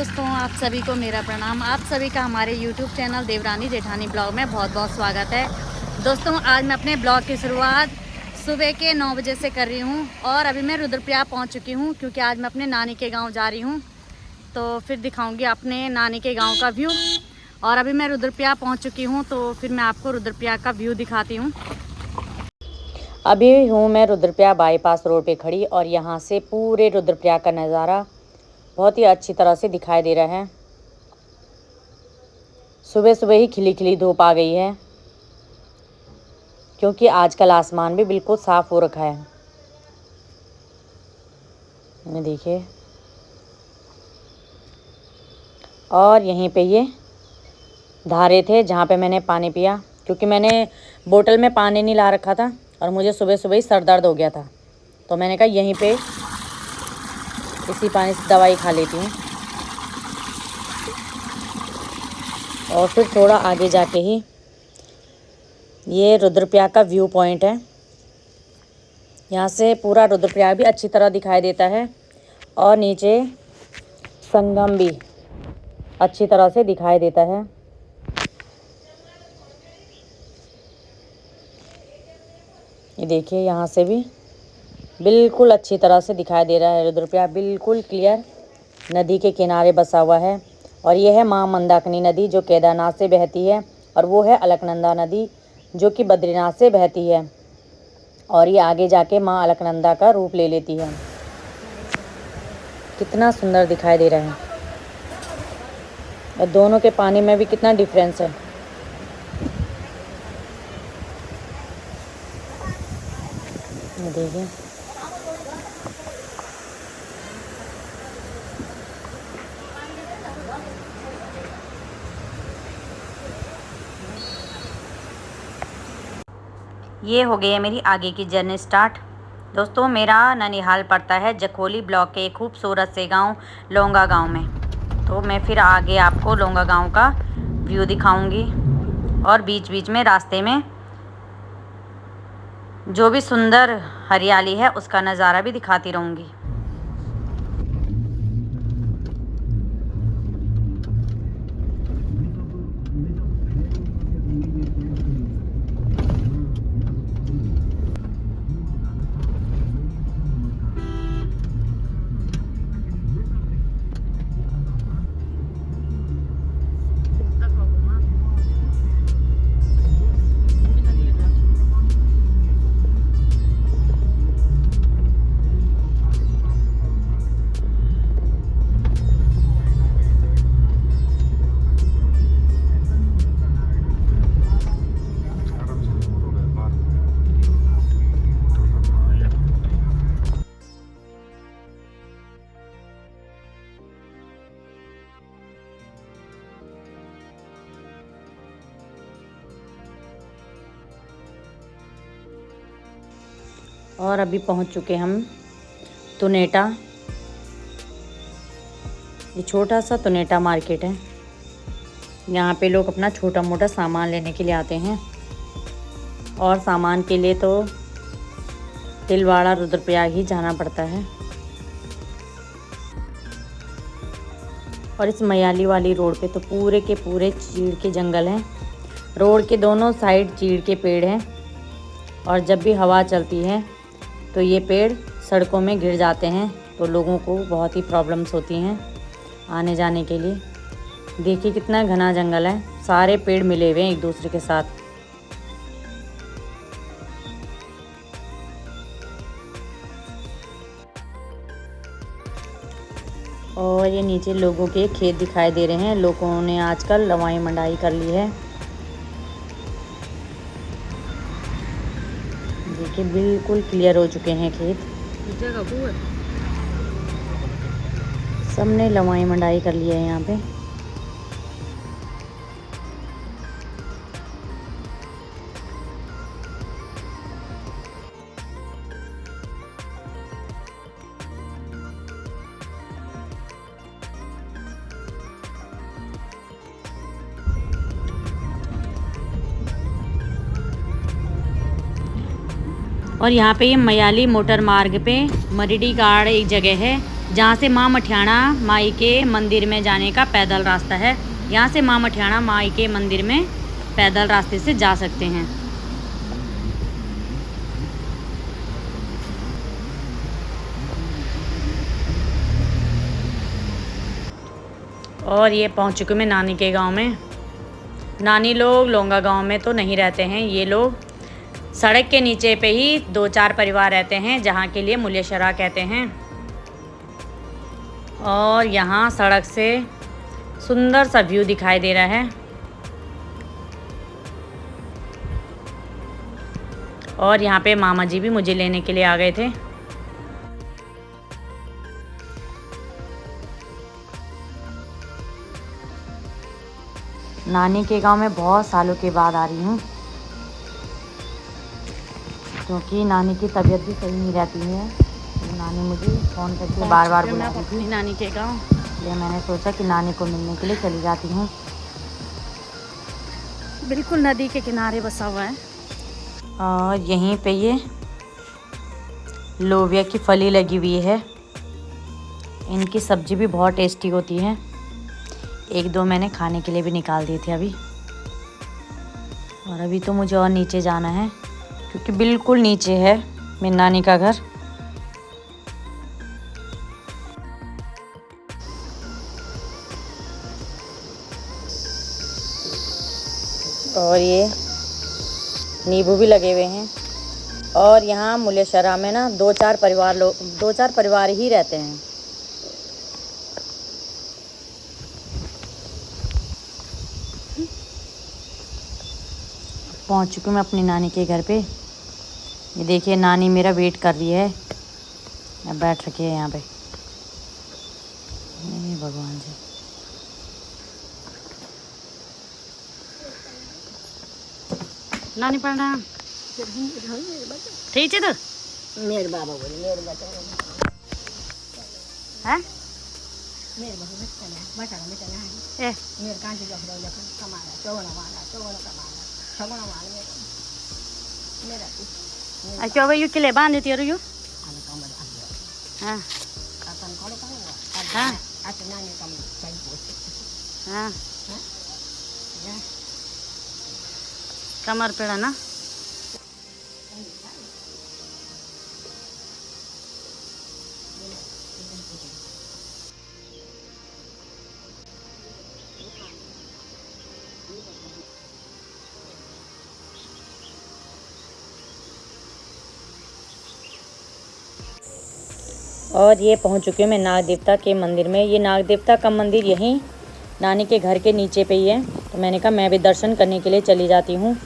दोस्तों, आप सभी को मेरा प्रणाम। आप सभी का हमारे YouTube channel Devrani Jethani blog में बहुत बहुत स्वागत है। दोस्तों, आज मैं अपने ब्लॉग की शुरुआत सुबह के 9 बजे से कर रही हूँ और अभी मैं रुद्रप्रयाग पहुँच चुकी हूँ क्योंकि आज मैं अपने नानी के गांव जा रही हूँ। तो फिर दिखाऊँगी अपने नानी के गाँव का व्यू। और अभी मैं रुद्रप्रयाग पहुँच चुकी हूँ तो फिर मैं आपको रुद्रप्रयाग का व्यू दिखाती हूँ। अभी हूँ मैं रुद्रप्रयाग बाईपास रोड पे खड़ी और यहाँ से पूरे रुद्रप्रयाग का नज़ारा बहुत ही अच्छी तरह से दिखाई दे रहा है। सुबह सुबह ही खिली खिली धूप आ गई है क्योंकि आजकल आसमान भी बिल्कुल साफ़ हो रखा है। ये देखिए, और यहीं पे ये धारे थे जहाँ पे मैंने पानी पिया क्योंकि मैंने बोतल में पानी नहीं ला रखा था और मुझे सुबह सुबह ही सर दर्द हो गया था। तो मैंने कहा यहीं पे इसी पानी से दवाई खा लेती हूँ। और फिर थोड़ा आगे जाके ही ये रुद्रप्रयाग का व्यू पॉइंट है। यहाँ से पूरा रुद्रप्रयाग भी अच्छी तरह दिखाई देता है और नीचे संगम भी अच्छी तरह से दिखाई देता है। ये देखिए, यहाँ से भी बिल्कुल अच्छी तरह से दिखाई दे रहा है। रुद्रप्रयाग बिल्कुल क्लियर नदी के किनारे बसा हुआ है और यह है माँ मंदाकिनी नदी जो केदारनाथ से बहती है और वो है अलकनंदा नदी जो कि बद्रीनाथ से बहती है और ये आगे जाके माँ अलकनंदा का रूप ले लेती है। कितना सुंदर दिखाई दे रहा है और दोनों के पानी में भी कितना डिफरेंस है। ये देखिए, ये हो गई है मेरी आगे की जर्नी स्टार्ट। दोस्तों, मेरा ननिहाल पड़ता है जखोली ब्लॉक के एक खूबसूरत से गांव लोंगा गांव में। तो मैं फिर आगे आपको लोंगा गांव का व्यू दिखाऊंगी और बीच बीच में रास्ते में जो भी सुंदर हरियाली है उसका नज़ारा भी दिखाती रहूँगी। और अभी पहुंच चुके हम तुनेटा। ये छोटा सा तुनेटा मार्केट है। यहाँ पे लोग अपना छोटा मोटा सामान लेने के लिए आते हैं और सामान के लिए तो तिलवाड़ा रुद्रप्रयाग ही जाना पड़ता है। और इस मयाली वाली रोड पे तो पूरे के पूरे चीड़ के जंगल हैं। रोड के दोनों साइड चीड़ के पेड़ हैं और जब भी हवा चलती है तो ये पेड़ सड़कों में गिर जाते हैं तो लोगों को बहुत ही प्रॉब्लम्स होती हैं आने जाने के लिए। देखिए कितना घना जंगल है, सारे पेड़ मिले हुए हैं एक दूसरे के साथ। और ये नीचे लोगों के खेत दिखाई दे रहे हैं। लोगों ने आजकल लवाई मंडाई कर ली है। देखिए बिल्कुल क्लियर हो चुके हैं खेत। सबने लवाई मंडाई कर लिया है यहाँ पे। और यहाँ पे ये मयाली मोटर मार्ग पे मरीडी गाड़ एक जगह है जहाँ से माँ मठियाना माई के मंदिर में जाने का पैदल रास्ता है। यहाँ से माँ मठियाना माई के मंदिर में पैदल रास्ते से जा सकते हैं। और ये पहुँच चुकी मैं नानी के गांव में। नानी लोग लोंगा गांव में तो नहीं रहते हैं, ये लोग सड़क के नीचे पे ही 2-4 परिवार रहते हैं, जहाँ के लिए मुलेशरा कहते हैं। और यहाँ सड़क से सुंदर सा व्यू दिखाई दे रहा है। और यहाँ पे मामा जी भी मुझे लेने के लिए आ गए थे। नानी के गांव में बहुत सालों के बाद आ रही हूँ, क्योंकि नानी की तबीयत भी सही नहीं रहती है। तो नानी मुझे फ़ोन करके बार बार बुला रही थी नानी के गांव, इसलिए मैंने सोचा कि नानी को मिलने के लिए चली जाती हूँ। बिल्कुल नदी के किनारे बसा हुआ है। और यहीं पे ये लोबिया की फली लगी हुई है। इनकी सब्ज़ी भी बहुत टेस्टी होती है। 1-2 मैंने खाने के लिए भी निकाल दिए थे अभी। और अभी तो मुझे और नीचे जाना है, क्योंकि बिल्कुल नीचे है मेरी नानी का घर। और ये नींबू भी लगे हुए हैं। और यहाँ मुलेशरा में ना 2-4 परिवार ही रहते हैं। पहुँच चुकी हूँ मैं अपनी नानी के घर पे। ये देखिए नानी मेरा वेट कर रही है, अब बैठ रखी है यहाँ पे। हे भगवान जी। नानी प्रणाम। ठीक है तो मेरे बाबा बोले मेरे बच्चा है मेरे बच्चा ए मेरे कांचे जखरो जखन कमाना चौगना कमाना छगना मारने मेरा क्यों भाई यू किले बांध देती है यू आने काम में हाँ कातन करो हाँ आज नानी काम सही पोछ हाँ या कमर पेड़ा ना। और ये पहुंच चुकी हूँ मैं नाग देवता के मंदिर में। ये नाग देवता का मंदिर यहीं नानी के घर के नीचे पे ही है, तो मैंने कहा मैं भी दर्शन करने के लिए चली जाती हूँ।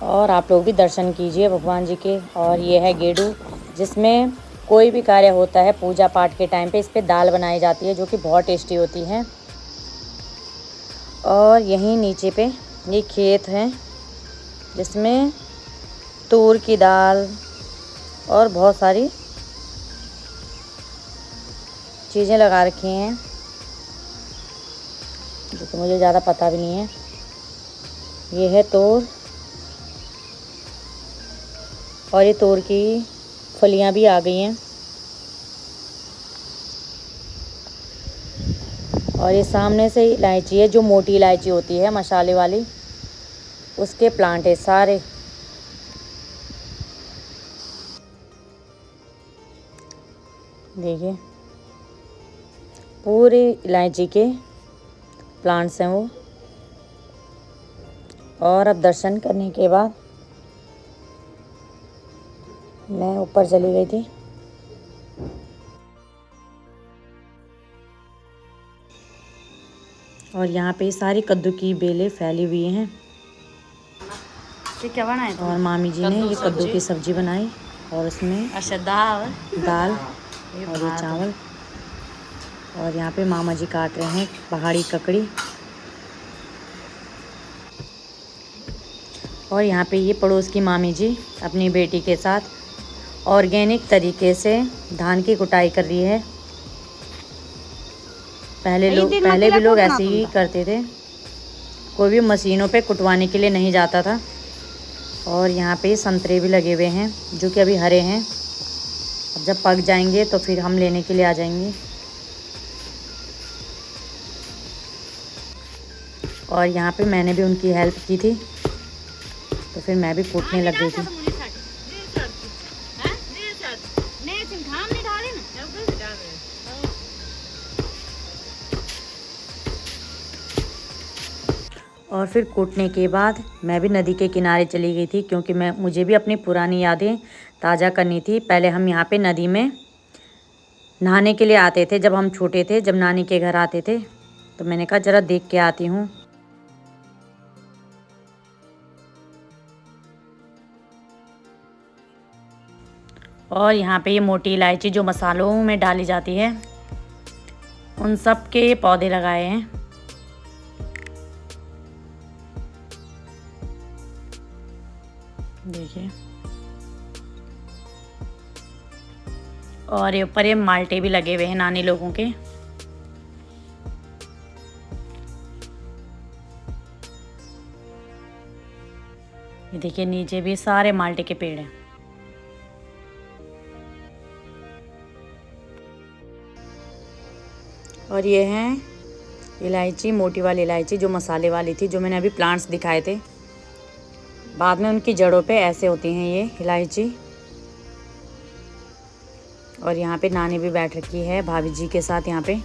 और आप लोग भी दर्शन कीजिए भगवान जी के। और ये है गेडू, जिसमें कोई भी कार्य होता है पूजा पाठ के टाइम पे इस पे दाल बनाई जाती है, जो कि बहुत टेस्टी होती है। और यहीं नीचे पे ये खेत है, जिसमें तूर की दाल और बहुत सारी चीज़ें लगा रखी हैं, जो कि मुझे ज़्यादा पता भी नहीं है। ये है तूर, और ये तूर की फलियां भी आ गई हैं। और ये सामने से इलायची है, जो मोटी इलायची होती है मसाले वाली, उसके प्लांट है सारे। देखिए पूरी इलायची के प्लांट्स हैं वो। और अब दर्शन करने के बाद मैं ऊपर चली गई थी। और यहाँ पे सारी कद्दू की बेलें फैली हुई हैं। ये क्या बनाए और मामी जी ने ये कद्दू की सब्जी बनाई, और उसमें अच्छा दाल दाल और ये चावल। और यहाँ पे मामा जी काट रहे हैं पहाड़ी ककड़ी। और यहाँ पे ये पड़ोस की मामी जी अपनी बेटी के साथ ऑर्गेनिक तरीके से धान की कुटाई कर रही है। पहले भी लोग ऐसे ही करते थे, कोई भी मशीनों पे कुटवाने के लिए नहीं जाता था। और यहाँ पे संतरे भी लगे हुए हैं, जो कि अभी हरे हैं। जब पक जाएंगे तो फिर हम लेने के लिए आ जाएंगे। और यहाँ पे मैंने भी उनकी हेल्प की थी, तो फिर मैं भी कूटने लग गई थी। और फिर कूटने के बाद मैं भी नदी के किनारे चली गई थी, क्योंकि मुझे भी अपनी पुरानी यादें ताज़ा करनी थी। पहले हम यहाँ पे नदी में नहाने के लिए आते थे जब हम छोटे थे, जब नानी के घर आते थे, तो मैंने कहा ज़रा देख के आती हूँ। और यहाँ पे ये मोटी इलायची जो मसालों में डाली जाती है, उन सब के पौधे लगाए हैं। देखिए, और ये ऊपर ये माल्टे भी लगे हुए हैं नानी लोगों के। ये देखिए नीचे भी सारे माल्टे के पेड़ हैं। और ये हैं इलायची, मोटी वाली इलायची जो मसाले वाली थी, जो मैंने अभी प्लांट्स दिखाए थे। बाद में उनकी जड़ों पे ऐसे होती हैं ये इलायची। और यहाँ पे नानी भी बैठ रखी है भाभी जी के साथ यहाँ पे।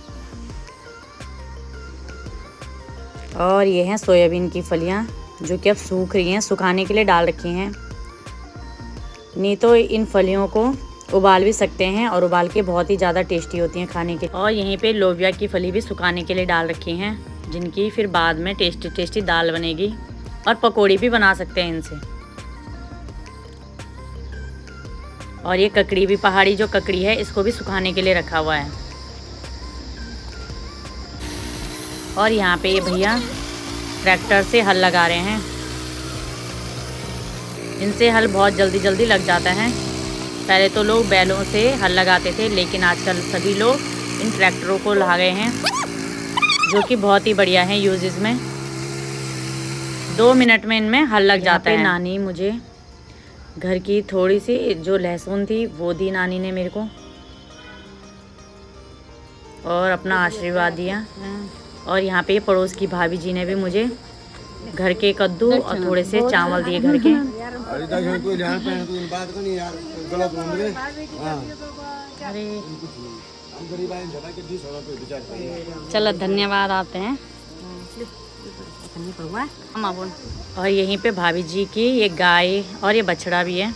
और ये हैं सोयाबीन की फलियाँ, जो कि अब सूख रही हैं, सुखाने के लिए डाल रखी हैं। नहीं तो इन फलियों को उबाल भी सकते हैं, और उबाल के बहुत ही ज़्यादा टेस्टी होती हैं खाने के। और यहीं पे लोबिया की फली भी सुखाने के लिए डाल रखी हैं, जिनकी फिर बाद में टेस्टी टेस्टी दाल बनेगी, और पकौड़ी भी बना सकते हैं इनसे। और ये ककड़ी भी, पहाड़ी जो ककड़ी है, इसको भी सुखाने के लिए रखा हुआ है। और यहाँ पे ये भैया ट्रैक्टर से हल लगा रहे हैं। इनसे हल बहुत जल्दी जल्दी लग जाता है। पहले तो लोग बैलों से हल लगाते थे, लेकिन आजकल सभी लोग इन ट्रैक्टरों को ला गए हैं, जो कि बहुत ही बढ़िया है यूजेस में। 2 मिनट में इनमें हल लग जाता है। नानी मुझे घर की थोड़ी सी जो लहसुन थी वो दी नानी ने मेरे को, और अपना आशीर्वाद दिया। और यहाँ पे पड़ोस की भाभी जी ने भी मुझे घर के कद्दू और थोड़े से चावल दिए घर के। चलो धन्यवाद, आते हैं। और यहीं पे भाभी जी की ये गाय और ये बछड़ा भी है।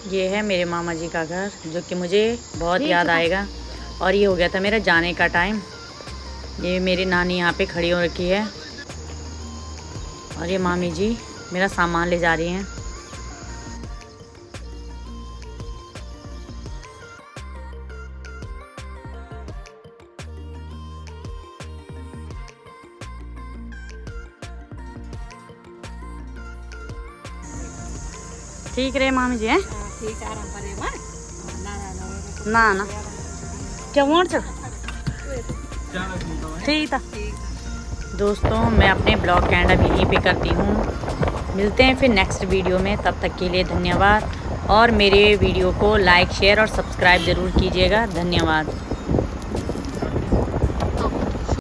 ये है मेरे मामा जी का घर, जो कि मुझे बहुत याद आएगा। और ये हो गया था मेरा जाने का टाइम। ये मेरी नानी यहाँ पे खड़ी हो रखी है, और ये मामी जी मेरा सामान ले जा रही हैं। ठीक रहे मामी जी हैं? ना ना क्या वोट चल ठीक था। दोस्तों, मैं अपने ब्लॉग का एंड अब यहीं पे करती हूँ। मिलते हैं फिर नेक्स्ट वीडियो में, तब तक के लिए धन्यवाद। और मेरे वीडियो को लाइक, शेयर और सब्सक्राइब ज़रूर कीजिएगा। धन्यवाद।